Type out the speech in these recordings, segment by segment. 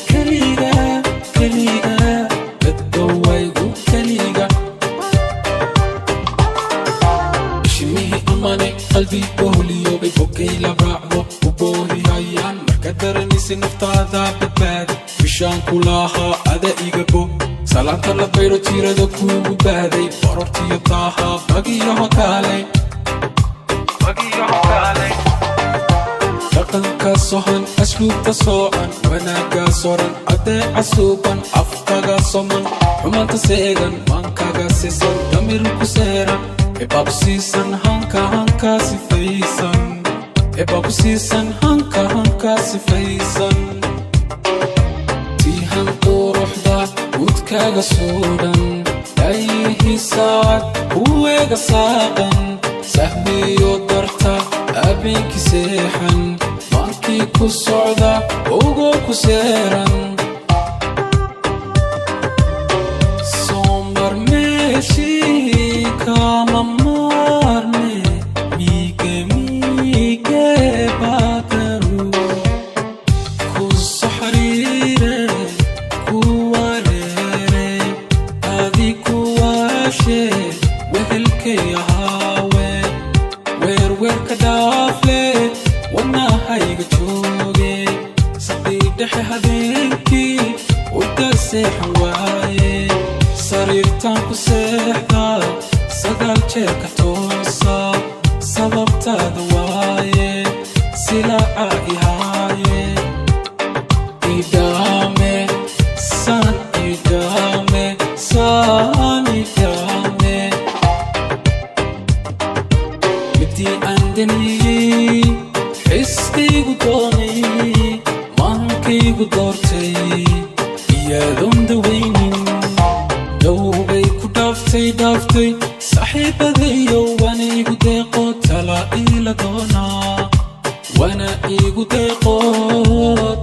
كليغا كليغا كليغا بدويغو كليغا شميه أماني قلبي بوليو ببوكي لبرعبو وبوهي هيان مركدرني سنفتا ذا ببادي بشان كلاها أدا إيغبو سلامتا لبيرو تيرا دكو ببادي برورتي يطاها بقيها كالي dhaqanka sohan asluubta soocan wanaaga soran adee casuuban afkaga soman xumaanta seegan maankaga sisan damir ku seeran eebaa ku siisan hanka sifaysan eebaa ku siisan hanka sifaysan tiihan quruxda gudkaaga suudhan ayihii saacad kuweega saaqan sahmiyo darta abeenki seexan maankii ku socda ogoo ku seeran soo marmeeshii kama maarme miige baadaru ku soxariire ku wareere adi ku waashe wehelkay ahaawe weerweerka dhaafle wadnahayga jooge saqii dhexe habeenkii uda seexan waaye sariirtaan ku seexda sagaal jeer ka toosa sababtaada waaye silaaca ihaaye idhaame saan idhaame saan idhaame midii aan daniyey xisqaygu doonay maankaygu doortay iyaadoon dawaynin dhowbay ku dhaaftay saaxiibadayow waana igu deeqo tala ila doonaa waana igu deeqo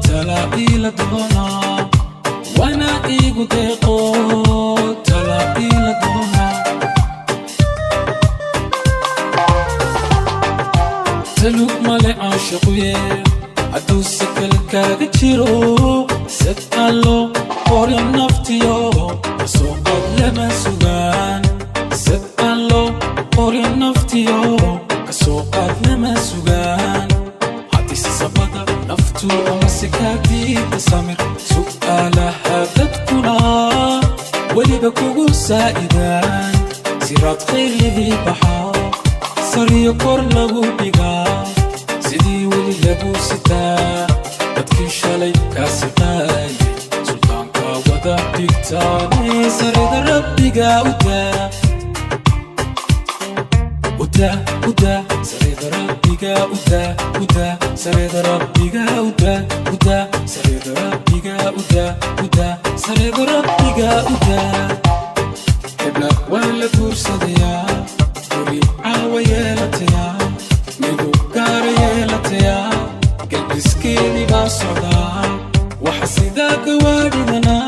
tala ila doonaa waana igu deeqo tala ila doonaa تلوك مالي عاشقوية عدو سكل كاغ جيرو ستقالو قوري نفتيو سوقات لما سوغان ستقالو قوري نفتيو كسوقات لما سوغان عدي سبدا نفتو أمسكاتي تسامر سؤالها تدكنا ولي بكوغو سائدان سيرات خير لذي بحار sariyo kor lagu dhigaa sidii weli lagu sitaa dadkii shalay kaa siqaayay sultaanka wada dhigtaane sarida rabbiga udaa sarida rabbiga udaa sarida rabbiga udaa sarida rabbiga udaa sarida rabbiga udaa hebla waa la guursadayaa عاويلتيا ميدو كاريلتيا قلبسكيني باصعدا وحسيداك واردنا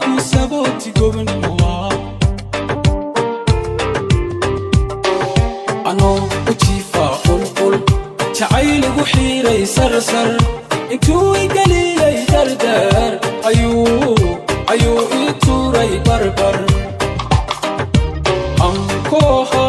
كوسابوتي قومن موا أنو وجيفا قل تعايل وحيري سرسر انتوي قليلي دردر أيو إتوري بربر أنكوها